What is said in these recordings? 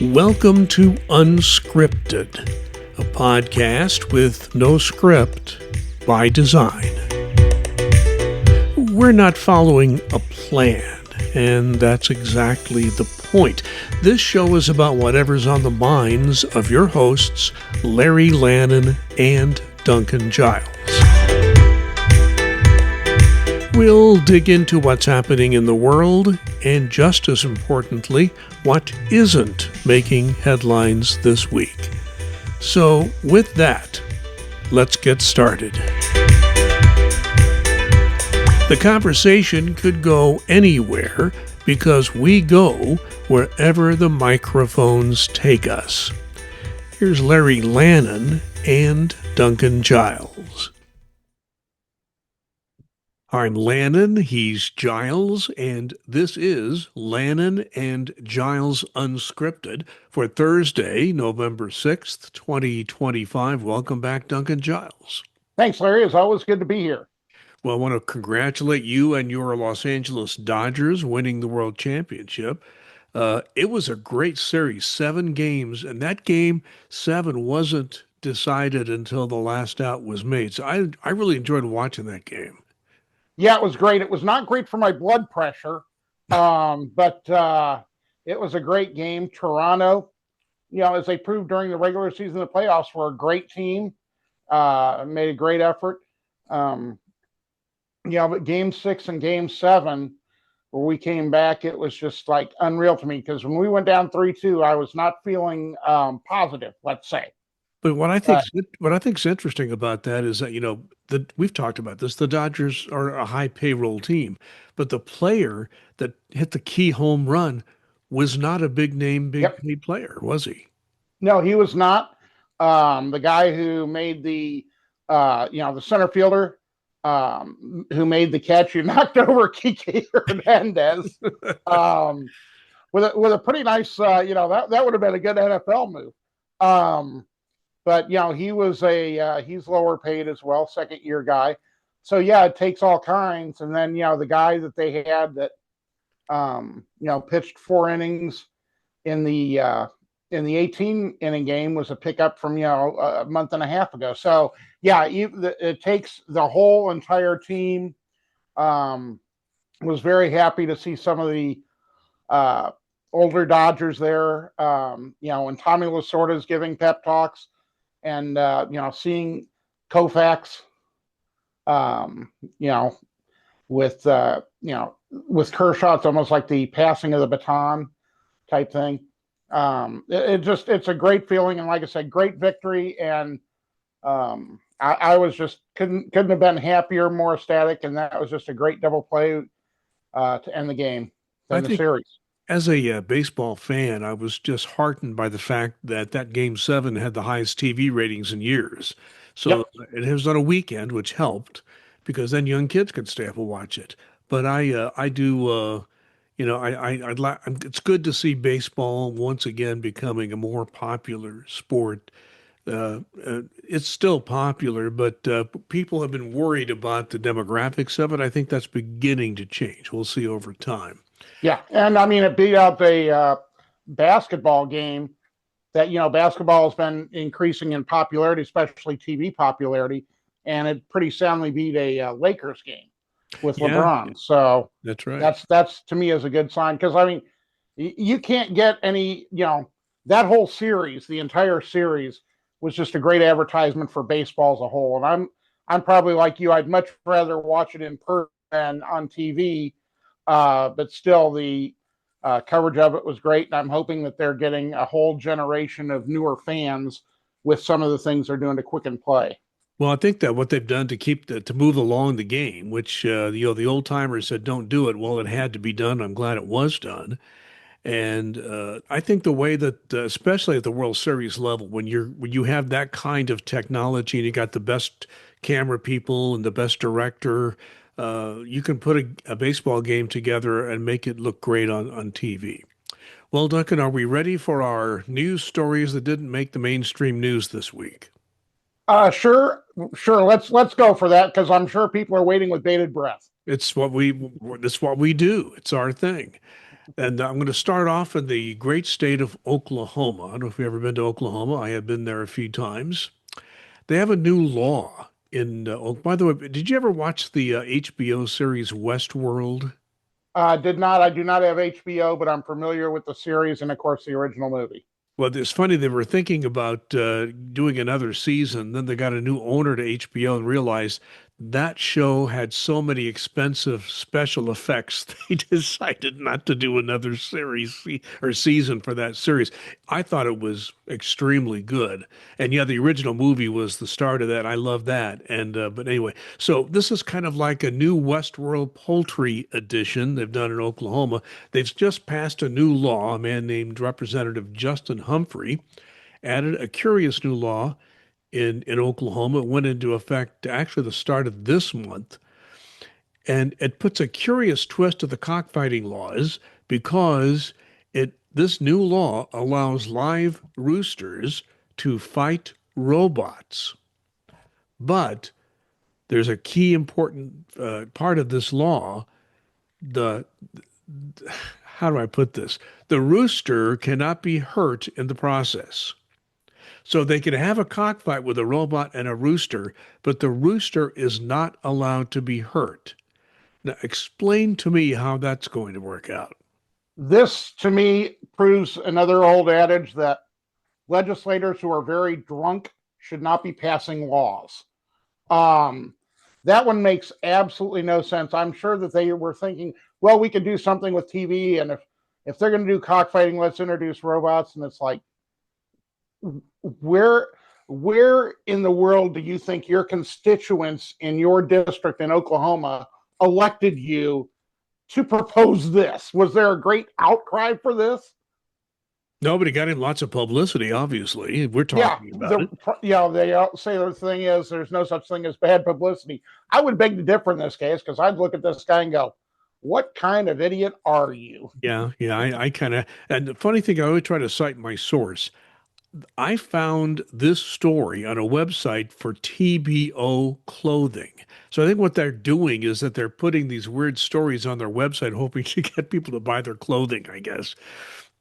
Welcome to Unscripted, a podcast with no script by design. We're not following a plan, and that's exactly the point. This show is about whatever's on the minds of your hosts, Larry, Lannan, and Duncan Giles. We'll dig into what's happening in the world, and just as importantly, what isn't making headlines this week. So, with that, let's get started. The conversation could go anywhere because we go wherever the microphones take us. Here's Larry Lannan and Duncan Giles. I'm Lannan, he's Giles, and this is Lannan and Giles Unscripted for Thursday, November 6th, 2025. Welcome back, Duncan Giles. Thanks, Larry. It's always good to be here. Well, I want to congratulate you and your Los Angeles Dodgers winning the World Championship. It was a great series, 7 games, and that game 7 wasn't decided until the last out was made. So I really enjoyed watching that game. Yeah, it was great. It was not great for my blood pressure, but it was a great game. Toronto, as they proved during the regular season, the playoffs were a great team, made a great effort. But Game 6 and Game 7, where we came back, it was just like unreal to me because when we went down 3-2, I was not feeling positive, let's say. But what I think's interesting about that is that we've talked about this. The Dodgers are a high payroll team, but the player that hit the key home run was not a big paid player, was he? No, he was not. The guy who made the center fielder who made the catch, who knocked over Kike Hernandez with a pretty nice, that would have been a good NFL move. But he was he's lower paid as well, second year guy. So yeah, it takes all kinds. And then the guy that they had that pitched 4 innings in the 18 inning game was a pickup from a month and a half ago. So yeah, it takes the whole entire team. Was very happy to see some of the older Dodgers there. When Tommy Lasorda is giving pep talks. And seeing Koufax, with Kershaw, it's almost like the passing of the baton type thing. It's a great feeling, and like I said, great victory. And I was just couldn't have been happier, more ecstatic, and that was just a great double play to end the game and the series. As a baseball fan, I was just heartened by the fact that Game 7 had the highest TV ratings in years. So It was on a weekend, which helped because then young kids could stay up and watch it. But it's good to see baseball once again becoming a more popular sport. It's still popular, but people have been worried about the demographics of it. I think that's beginning to change. We'll see over time. Yeah, and I mean, it beat out the basketball game that, basketball has been increasing in popularity, especially TV popularity, and it pretty soundly beat a Lakers game with LeBron. So that's right. That's to me is a good sign because, I mean, you can't get any, that whole series, the entire series was just a great advertisement for baseball as a whole. And I'm probably like you, I'd much rather watch it in person than on TV. But still, the coverage of it was great, and I'm hoping that they're getting a whole generation of newer fans with some of the things they're doing to quicken play. Well, I think that what they've done to move along the game, which the old timers said don't do it. Well, it had to be done. I'm glad it was done, and I think the way that, especially at the World Series level, when you have that kind of technology and you got the best camera people and the best director. You can put a baseball game together and make it look great on TV. Well, Duncan, are we ready for our news stories that didn't make the mainstream news this week? Sure. Let's go for that because I'm sure people are waiting with bated breath. It's what we do. It's our thing. And I'm going to start off in the great state of Oklahoma. I don't know if you've ever been to Oklahoma. I have been there a few times. They have a new law in, by the way, did you ever watch the HBO series Westworld? Did not. I do not have HBO, but I'm familiar with the series and, of course, the original movie. Well, it's funny, they were thinking about doing another season. Then they got a new owner to HBO and realized that show had so many expensive special effects, they decided not to do another or season for that series. I thought it was extremely good. And yeah, the original movie was the start of that. I love that. And but anyway, so this is kind of like a new Westworld poultry edition they've done in Oklahoma. They've just passed a new law. A man named Representative Justin Humphrey added a curious new law in Oklahoma. It went into effect actually the start of this month. And it puts a curious twist to the cockfighting laws because this new law allows live roosters to fight robots. But there's a key important part of this law. The How do I put this? The rooster cannot be hurt in the process. So they can have a cockfight with a robot and a rooster, but the rooster is not allowed to be hurt. Now, explain to me how that's going to work out. This, to me, proves another old adage that legislators who are very drunk should not be passing laws. That one makes absolutely no sense. I'm sure that they were thinking, well, we could do something with TV, and if they're going to do cockfighting, let's introduce robots. And it's like, where in the world do you think your constituents in your district in Oklahoma elected you to propose this? Was there a great outcry for this? Nobody got him lots of publicity, obviously. We're talking about it. They say the thing is there's no such thing as bad publicity. I would beg to differ in this case because I'd look at this guy and go, what kind of idiot are you? Yeah, I kind of, and the funny thing, I always try to cite my source. I found this story on a website for TBO clothing. So I think what they're doing is that they're putting these weird stories on their website, hoping to get people to buy their clothing, I guess.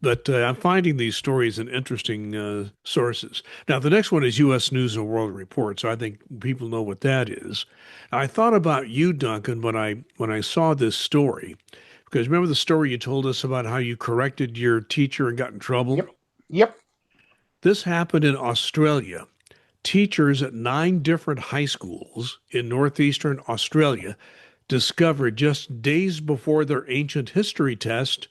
But I'm finding these stories in interesting sources. Now, the next one is U.S. News and World Report, so I think people know what that is. I thought about you, Duncan, when I saw this story, because remember the story you told us about how you corrected your teacher and got in trouble? Yep. Yep. This happened in Australia. Teachers at 9 different high schools in northeastern Australia discovered just days before their ancient history test,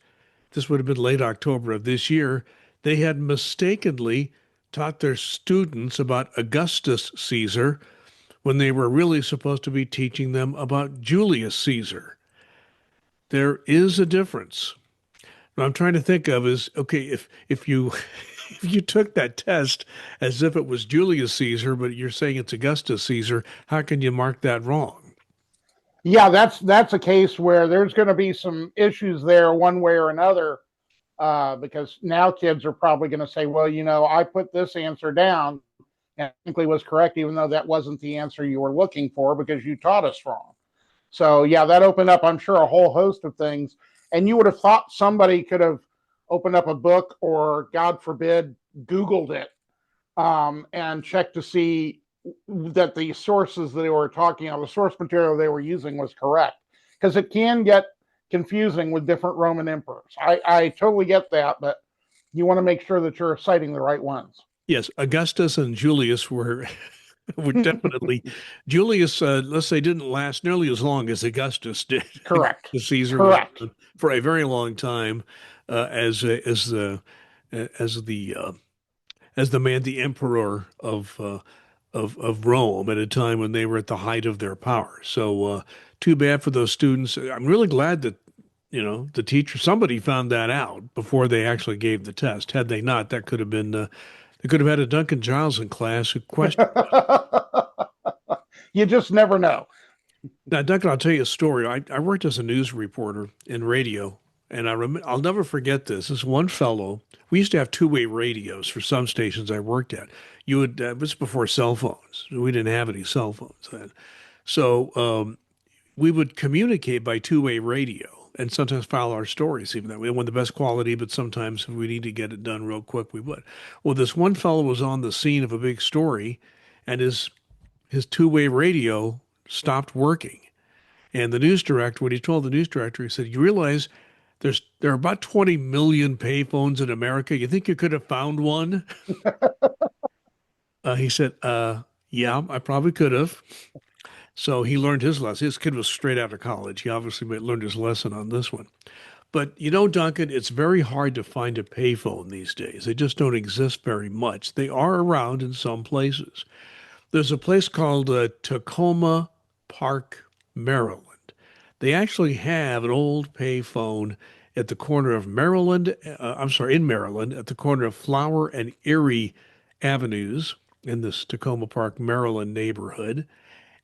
this would have been late October of this year, they had mistakenly taught their students about Augustus Caesar when they were really supposed to be teaching them about Julius Caesar. There is a difference. What I'm trying to think of is, okay, if you if you took that test as if it was Julius Caesar, but you're saying it's Augustus Caesar, how can you mark that wrong? Yeah, that's a case where there's going to be some issues there one way or another, because now kids are probably going to say, well, I put this answer down and technically was correct, even though that wasn't the answer you were looking for because you taught us wrong. So yeah, that opened up, I'm sure, a whole host of things. And you would have thought somebody could have opened up a book or, God forbid, Googled it, and checked to see that the sources that they were talking about, the source material they were using was correct. Because it can get confusing with different Roman emperors. I totally get that, but you want to make sure that you're citing the right ones. Yes, Augustus and Julius were were definitely Julius. Let's say didn't last nearly as long as Augustus did. Correct. Caesar was Correct. for a very long time as the man, the emperor of Rome at a time when they were at the height of their power. So too bad for those students. I'm really glad that the teacher, somebody found that out before they actually gave the test. Had they not, that could have been they could have had a Duncan Giles in class who questioned. You just never know. Now, Duncan, I'll tell you a story. I worked as a news reporter in radio, and I'll never forget this. This one fellow, we used to have two-way radios for some stations I worked at. It was before cell phones. We didn't have any cell phones then. So we would communicate by two-way radio. and sometimes file our stories even that we want the best quality, but sometimes if we need to get it done real quick, we would. Well, this one fellow was on the scene of a big story, and his two-way radio stopped working. And the news director, when he told the news director, he said, "You realize there are about 20 million payphones in America. You think you could have found one?" He said, "Yeah, I probably could have." So he learned his lesson. His kid was straight out of college. He obviously learned his lesson on this one. But you know, Duncan, it's very hard to find a payphone these days. They just don't exist very much. They are around in some places. There's a place called Tacoma Park, Maryland. They actually have an old payphone at the corner of Maryland, I'm sorry, in Maryland, at the corner of Flower and Erie Avenues in this Tacoma Park, Maryland neighborhood.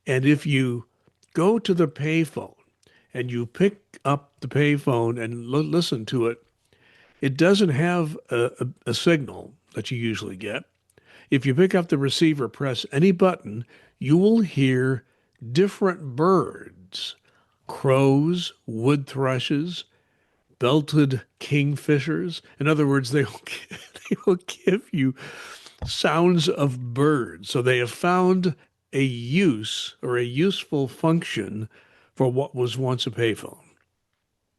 And if you go to the payphone and you pick up the payphone and listen to it, it doesn't have a signal that you usually get. If you pick up the receiver, press any button, you will hear different birds, crows, wood thrushes, belted kingfishers. In other words, they will give you sounds of birds. So they have found a use or a useful function for what was once a payphone.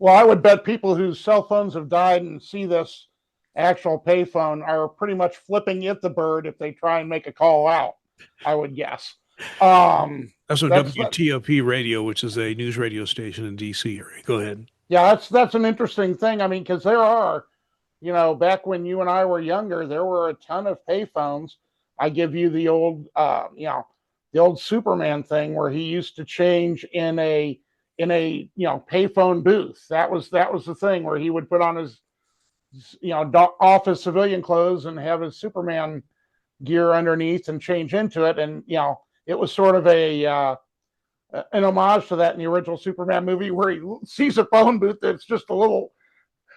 Well, I would bet people whose cell phones have died and see this actual payphone are pretty much flipping it the bird if they try and make a call out. I would guess. That's on That's WTOP radio, which is a news radio station in DC area. Go ahead. Yeah, that's an interesting thing. I mean, because there are, back when you and I were younger, there were a ton of payphones. I give you the old, the old Superman thing where he used to change in a payphone booth. That was the thing where he would put on his office civilian clothes and have his Superman gear underneath and change into it, and it was sort of an homage to that in the original Superman movie where he sees a phone booth that's just a little,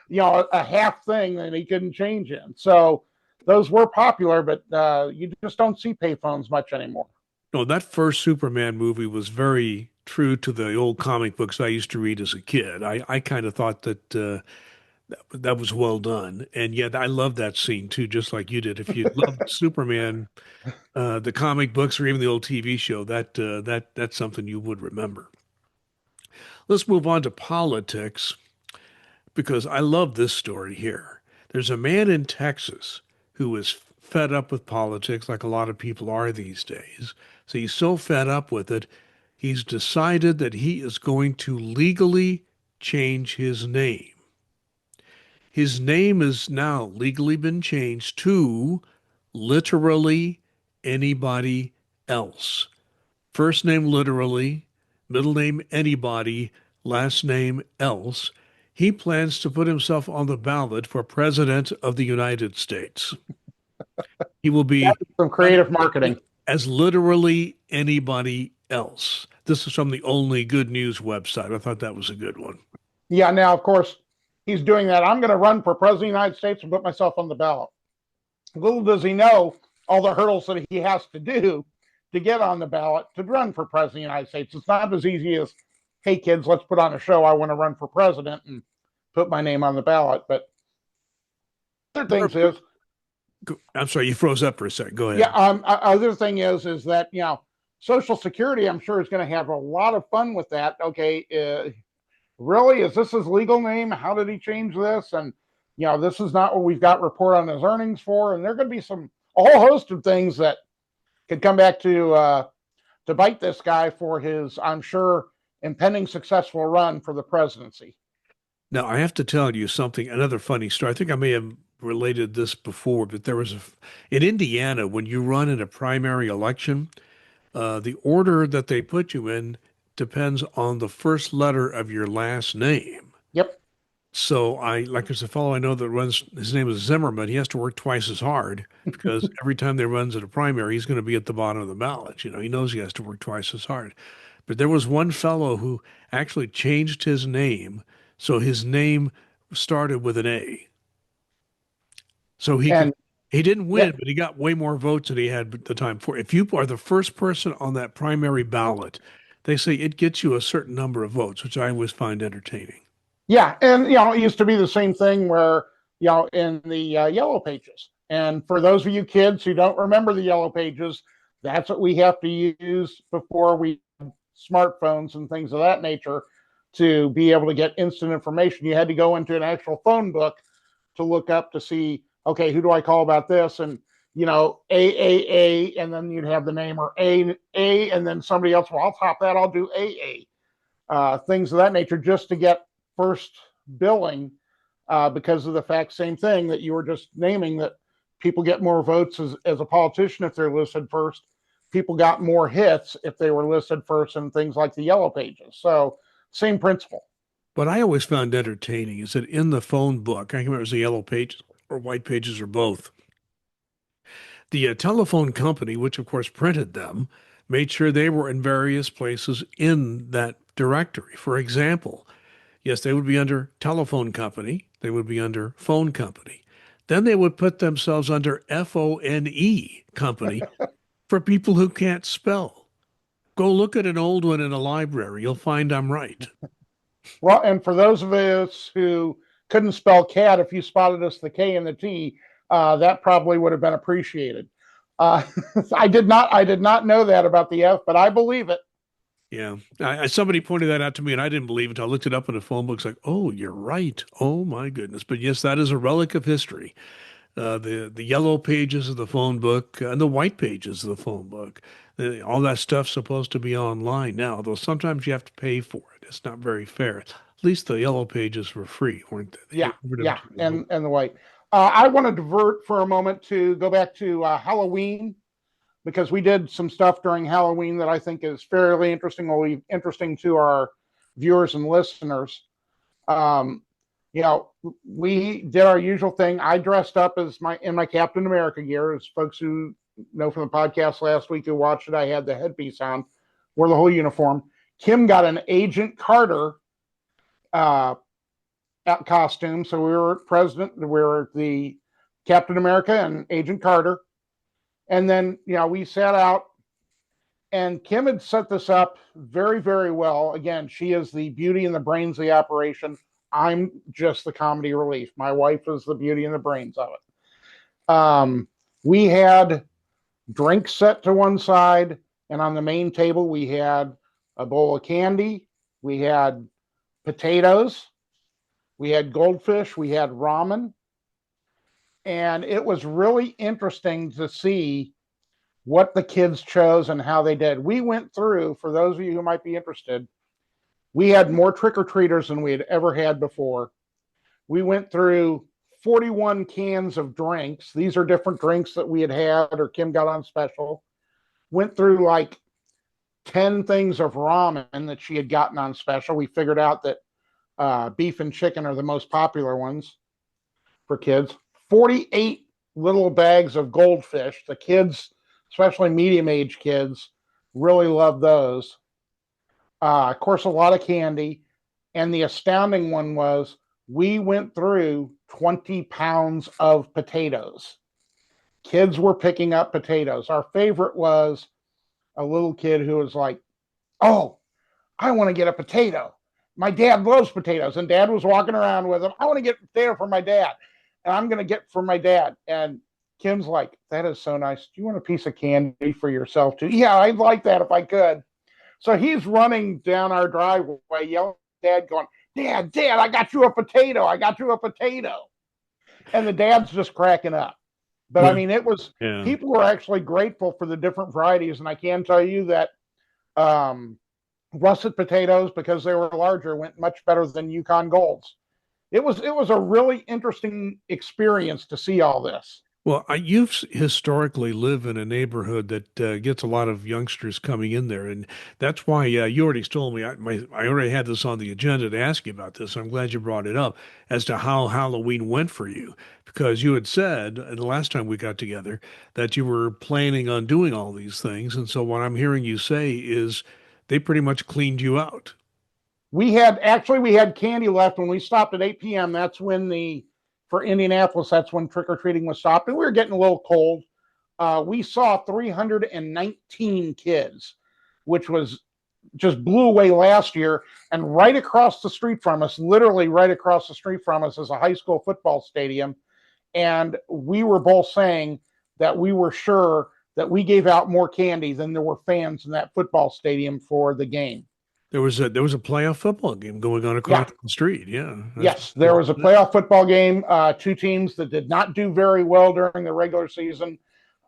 a half thing and he couldn't change in. So those were popular, but you just don't see payphones much anymore. No, that first Superman movie was very true to the old comic books I used to read as a kid. I kind of thought that that was well done. And yet I love that scene too, just like you did. If you loved Superman, the comic books or even the old TV show, that's something you would remember. Let's move on to politics because I love this story here. There's a man in Texas who is fed up with politics, like a lot of people are these days. So he's so fed up with it, he's decided that he is going to legally change his name. His name has now legally been changed to literally anybody else. First name literally, middle name anybody, last name else. He plans to put himself on the ballot for president of the United States. He will be some creative marketing as literally anybody else. This is from the Only Good News website. I thought that was a good one. Yeah, now, of course, he's doing that. I'm going to run for president of the United States and put myself on the ballot. Little does he know all the hurdles that he has to do to get on the ballot to run for president of the United States. It's not as easy as, hey, kids, let's put on a show. I want to run for president and put my name on the ballot. But other things is, I'm sorry, you froze up for a second. Go ahead. Yeah. Other thing is that, Social Security, I'm sure, is going to have a lot of fun with that. Okay. Really? Is this his legal name? How did he change this? And, this is not what we've got report on his earnings for. And there are going to be a whole host of things that could come back to bite this guy for his, I'm sure, impending successful run for the presidency. Now, I have to tell you something, another funny story. I think I may have related this before, but there was in Indiana, when you run in a primary election, the order that they put you in depends on the first letter of your last name. Yep. So there's a fellow I know that runs, his name is Zimmerman. He has to work twice as hard because every time they runs at a primary, he's going to be at the bottom of the ballot. He knows he has to work twice as hard. But there was one fellow who actually changed his name. So his name started with an A. So he didn't win, but he got way more votes than he had at the time for. If you are the first person on that primary ballot, they say it gets you a certain number of votes, which I always find entertaining. Yeah, and it used to be the same thing where in the yellow pages. And for those of you kids who don't remember the yellow pages, that's what we have to use before we smartphones and things of that nature to be able to get instant information. You had to go into an actual phone book to look up to see, okay, who do I call about this? And A, and then you'd have the name, or A, and then somebody else. Well, I'll top that. I'll do AA. Things of that nature, just to get first billing, because of the fact, same thing that you were just naming, that people get more votes as a politician if they're listed first. People got more hits if they were listed first, and things like the yellow pages. So same principle. What I always found entertaining is that in the phone book, I can't remember if it was the yellow pages or white pages or both, the telephone company, which of course printed them, made sure they were in various places in that directory. For example, yes, they would be under telephone company, they would be under phone company. Then they would put themselves under phone company for people who can't spell. Go look at an old one in a library. You'll find I'm right. Well, and for those of us who couldn't spell cat, if you spotted us the K and the T, that probably would have been appreciated. Uh, I did not know that about the F, but I believe it. Yeah. Somebody pointed that out to me and I didn't believe it. I looked it up in a phone book. It's like, oh, you're right. Oh, my goodness. But yes, that is a relic of history. The yellow pages of the phone book and the white pages of the phone book. All that stuff's supposed to be online now, though sometimes you have to pay for it. It's not very fair. At least the yellow pages were free, weren't they? Yeah, yeah, and the white. I want to divert for a moment to go back to Halloween, because we did some stuff during Halloween that I think is fairly interesting, or interesting to our viewers and listeners. Um, we did our usual thing. I dressed up as in my Captain America gear. As folks who know from the podcast last week who watched it, I had the headpiece on, wore the whole uniform. Kim got an Agent Carter uh, costume, so we were president. We were the Captain America and Agent Carter, and then we sat out. And Kim had set this up very, very well. Again, she is the beauty and the brains of the operation. I'm just the comedy relief. My wife is the beauty and the brains of it. We had drinks set to one side, and on the main table, we had a bowl of candy, we had potatoes, we had goldfish, we had ramen. And it was really interesting to see what the kids chose and how they did. We went through, for those of you who might be interested, we had more trick-or-treaters than we had ever had before. We went through 41 cans of drinks. These are different drinks that we had or Kim got on special. Went through like 10 things of ramen that she had gotten on special. We figured out that beef and chicken are the most popular ones for kids. 48 little bags of goldfish. The kids, especially medium-aged kids, really love those. Of course, a lot of candy. And the astounding one was we went through 20 pounds of potatoes. Kids were picking up potatoes. Our favorite was a little kid who was like, oh, I want to get a potato. My dad loves potatoes. And dad was walking around with him. I want to get a potato for my dad. And I'm going to get for my dad. And Kim's like, that is so nice. Do you want a piece of candy for yourself too? Yeah, I'd like that if I could. So he's running down our driveway, yelling at Dad, going, Dad, I got you a potato. I got you a potato. And the dad's just cracking up. But I mean, it was, people were actually grateful for the different varieties. And I can tell you that russet potatoes, because they were larger, went much better than Yukon Golds. It was a really interesting experience to see all this. Well, you've historically lived in a neighborhood that gets a lot of youngsters coming in there, and that's why you already told me. I already had this on the agenda to ask you about this. So I'm glad you brought it up as to how Halloween went for you, because you had said the last time we got together that you were planning on doing all these things, and so what I'm hearing you say is they pretty much cleaned you out. We had candy left when we stopped at 8 p.m. That's when for Indianapolis, that's when trick-or-treating was stopped. And we were getting a little cold. We saw 319 kids, which was just blew away last year. And right across the street from us, literally right across the street from us, is a high school football stadium. And we were both saying that we were sure that we gave out more candy than there were fans in that football stadium for the game. There was a playoff football game going on Yeah. across the street. Yeah, Yes, there was a playoff football game, two teams that did not do very well during the regular season.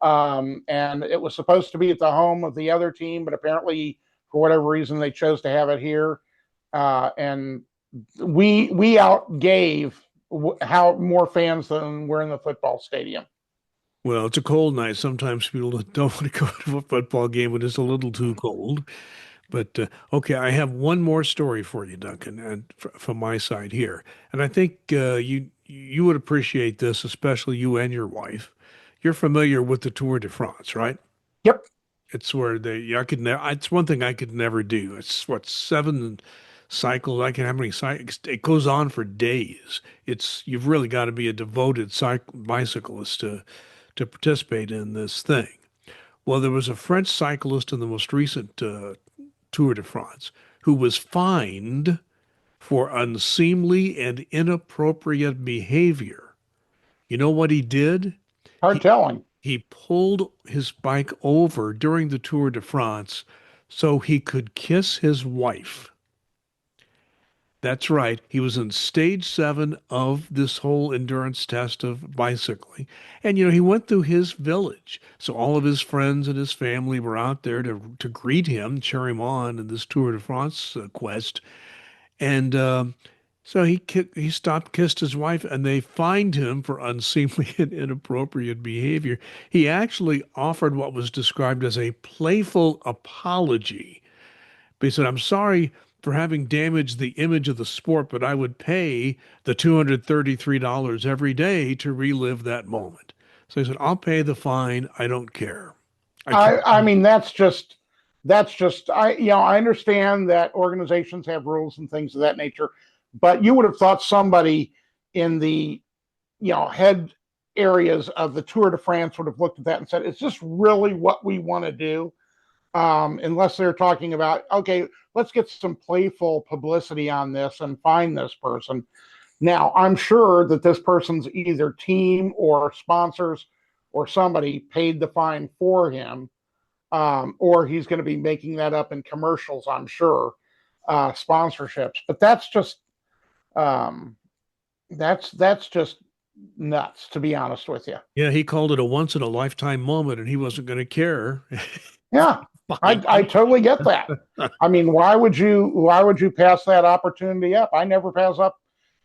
And it was supposed to be at the home of the other team, but apparently, for whatever reason, they chose to have it here. And we outgave how more fans than were in the football stadium. Well, it's a cold night. Sometimes people don't want to go to a football game when it's a little too cold. But okay, I have one more story for you, Duncan, and from my side here. And I think you would appreciate this, especially you and your wife. You're familiar with the Tour de France, right? Yep. It's where I could never. It's one thing I could never do. It's what, 7 cycles. I can how many cycles? It goes on for days. You've really got to be a devoted bicyclist to participate in this thing. Well, there was a French cyclist in the most recent Tour de France who was fined for unseemly and inappropriate behavior. You know what he did? Hard He telling. he pulled his bike over during the Tour de France so he could kiss his wife. That's right. He was in stage 7 of this whole endurance test of bicycling. And, he went through his village. So all of his friends and his family were out there to greet him, cheer him on in this Tour de France quest. And so he stopped, kissed his wife, and they fined him for unseemly and inappropriate behavior. He actually offered what was described as a playful apology. But he said, "I'm sorry for having damaged the image of the sport, but I would pay the $233 every day to relive that moment." So he said, "I'll pay the fine. I don't care." I can't. I mean, I understand that organizations have rules and things of that nature, but you would have thought somebody in the head areas of the Tour de France would have looked at that and said, "Is this really what we want to do?" Unless they're talking about, okay, let's get some playful publicity on this and find this person. Now, I'm sure that this person's either team or sponsors or somebody paid the fine for him, or he's going to be making that up in commercials, I'm sure, sponsorships. But that's just nuts, to be honest with you. Yeah, he called it a once in a lifetime moment, and he wasn't going to care. Yeah, I totally get that. I mean, why would you pass that opportunity up? I never pass up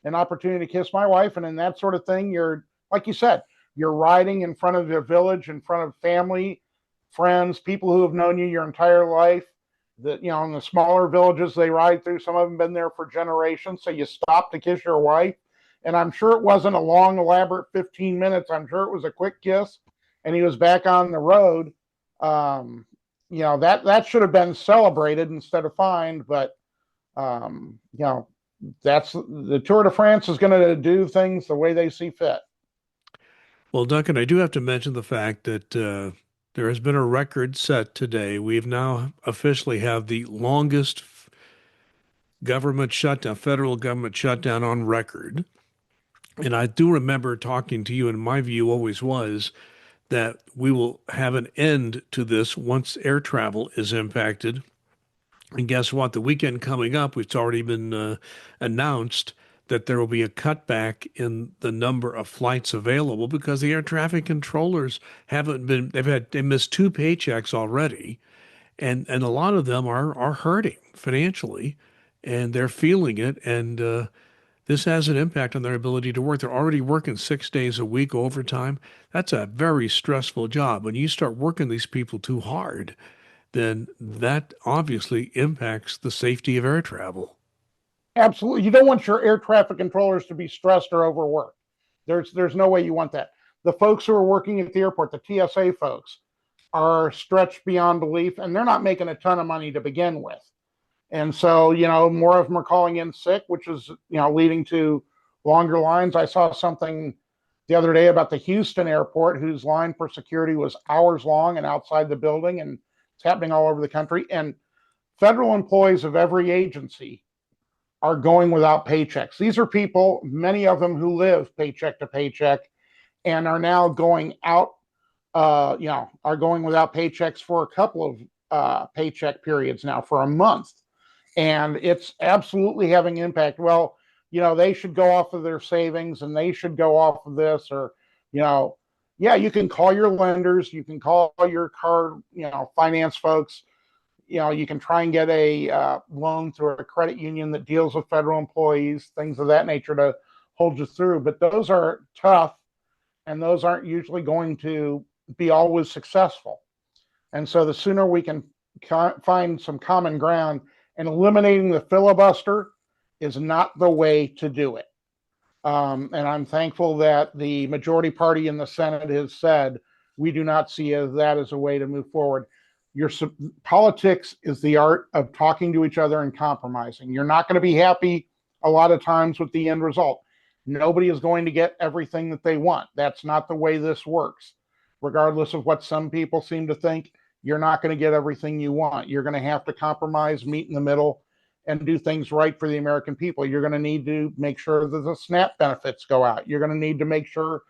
an opportunity to kiss my wife, and in that sort of thing, you're, like you said, you're riding in front of your village, in front of family, friends, people who have known you your entire life. That, in the smaller villages they ride through, some of them been there for generations. So you stop to kiss your wife, and I'm sure it wasn't a long, elaborate 15 minutes. I'm sure it was a quick kiss, and he was back on the road. That should have been celebrated instead of fined, but that's the Tour de France is going to do things the way they see fit. Well, Duncan, I do have to mention the fact that there has been a record set today. We've now officially have the longest government shutdown, federal government shutdown on record. And I do remember talking to you, and my view always was that we will have an end to this once air travel is impacted. And guess what? The weekend coming up, it's already been announced that there will be a cutback in the number of flights available because the air traffic controllers they missed 2 paychecks already, and a lot of them are hurting financially, and they're feeling it, and this has an impact on their ability to work. They're already working 6 days a week overtime. That's a very stressful job. When you start working these people too hard, then that obviously impacts the safety of air travel. Absolutely. You don't want your air traffic controllers to be stressed or overworked. There's no way you want that. The folks who are working at the airport, the TSA folks, are stretched beyond belief, and they're not making a ton of money to begin with. And so, more of them are calling in sick, which is, leading to longer lines. I saw something the other day about the Houston airport, whose line for security was hours long and outside the building, and it's happening all over the country. And Federal employees of every agency are going without paychecks. These are people, many of them who live paycheck to paycheck, and are now going out, are going without paychecks for a couple of paycheck periods now, for a month. And it's absolutely having impact. Well, they should go off of their savings and they should go off of this, or, you know, yeah, you can call your lenders, you can call your car, finance folks, you can try and get a loan through a credit union that deals with federal employees, things of that nature to hold you through. But those are tough, and those aren't usually going to be always successful. And so the sooner we can find some common ground, and eliminating the filibuster is not the way to do it. And I'm thankful that the majority party in the Senate has said we do not see that as a way to move forward. Politics is the art of talking to each other and compromising. You're not going to be happy a lot of times with the end result. Nobody is going to get everything that they want. That's not the way this works. Regardless of what some people seem to think, you're not going to get everything you want. You're going to have to compromise, meet in the middle, and do things right for the American people. You're going to need to make sure that the SNAP benefits go out. You're going to need to make sure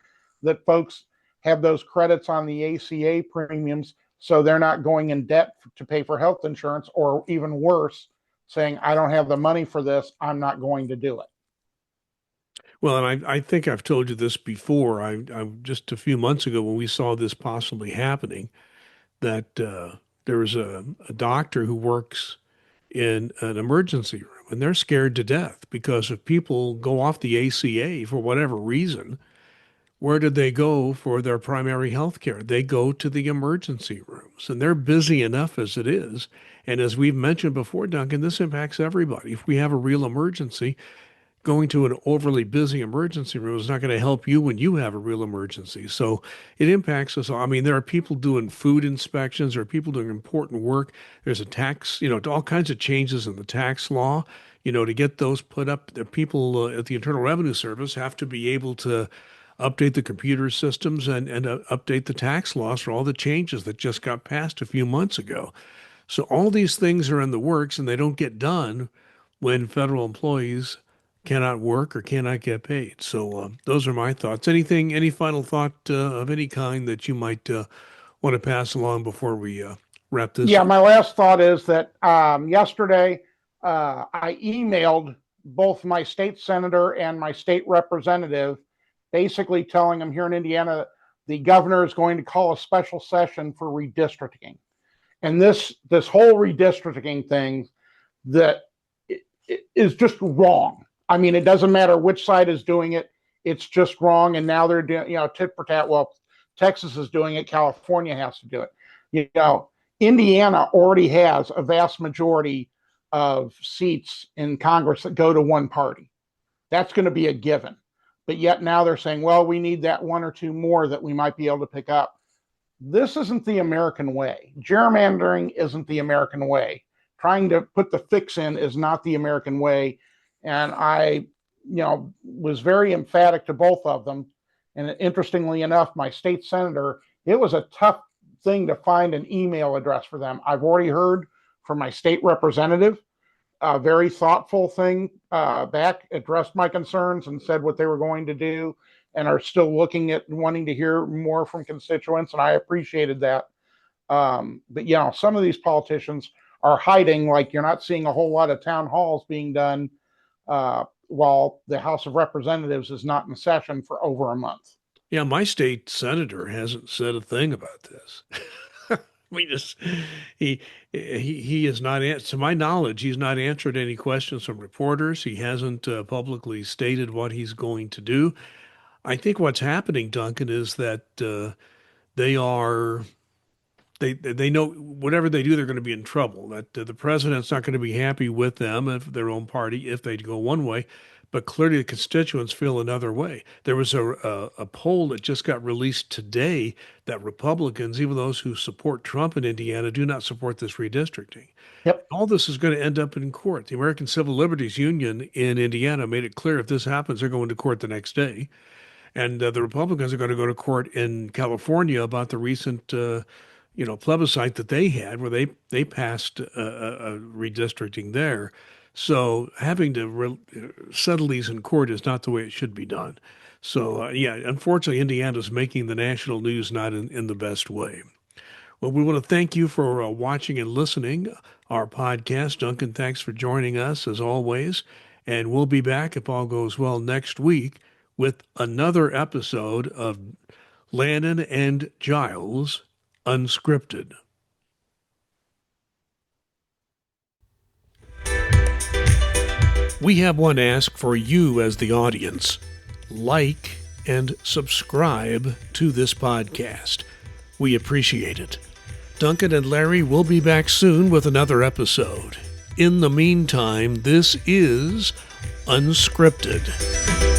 that folks have those credits on the ACA premiums, so they're not going in debt to pay for health insurance, or even worse, saying, I don't have the money for this, I'm not going to do it. Well, and I think I've told you this before. I just a few months ago when we saw this possibly happening, that there was a doctor who works in an emergency room, and they're scared to death because if people go off the ACA for whatever reason, where do they go for their primary health care? They go to the emergency rooms, and they're busy enough as it is. And as we've mentioned before, Duncan, this impacts everybody. If we have a real emergency, going to an overly busy emergency room is not going to help you when you have a real emergency. So it impacts us all. I mean, there are people doing food inspections, there are people doing important work. There's a tax, all kinds of changes in the tax law, to get those put up. The people at the Internal Revenue Service have to be able to update the computer systems and update the tax laws for all the changes that just got passed a few months ago. So all these things are in the works, and they don't get done when federal employees cannot work or cannot get paid. So those are my thoughts. Any final thought of any kind that you might want to pass along before we wrap this Yeah, up? my last thought is that yesterday I emailed both my state senator and my state representative, basically telling them here in Indiana, the governor is going to call a special session for redistricting. And this whole redistricting thing that is just wrong. I mean, it doesn't matter which side is doing it. It's just wrong. And now they're doing, tit for tat. Well, Texas is doing it. California has to do it. Indiana already has a vast majority of seats in Congress that go to one party. That's going to be a given. But yet now they're saying, well, we need that one or two more that we might be able to pick up. This isn't the American way. Gerrymandering isn't the American way. Trying to put the fix in is not the American way. And I, was very emphatic to both of them. And interestingly enough, my state senator, it was a tough thing to find an email address for them. I've already heard from my state representative, a very thoughtful thing back, addressed my concerns and said what they were going to do, and are still looking at wanting to hear more from constituents. And I appreciated that. But, some of these politicians are hiding, like you're not seeing a whole lot of town halls being done while the House of Representatives is not in session for over a month. Yeah, my state senator hasn't said a thing about this. We just he is not, to my knowledge, he's not answered any questions from reporters. He hasn't publicly stated what he's going to do. I think what's happening, Duncan, is that they are they know whatever they do, they're going to be in trouble. That the president's not going to be happy with them, if their own party, if they go one way, but clearly the constituents feel another way. There was a poll that just got released today that Republicans, even those who support Trump in Indiana, do not support this redistricting. Yep. All this is going to end up in court. The American Civil Liberties Union in Indiana made it clear if this happens, they're going to court the next day. And the Republicans are going to go to court in California about the recent plebiscite that they had where they passed redistricting there. So having to settle these in court is not the way it should be done. So, yeah, unfortunately, Indiana's making the national news not in the best way. Well, we want to thank you for watching and listening our podcast. Duncan, thanks for joining us as always. And we'll be back, if all goes well, next week with another episode of Lannan and Giles, Unscripted. We have one ask for you as the audience. Like and subscribe to this podcast. We appreciate it. Duncan and Larry will be back soon with another episode. In the meantime, this is Unscripted.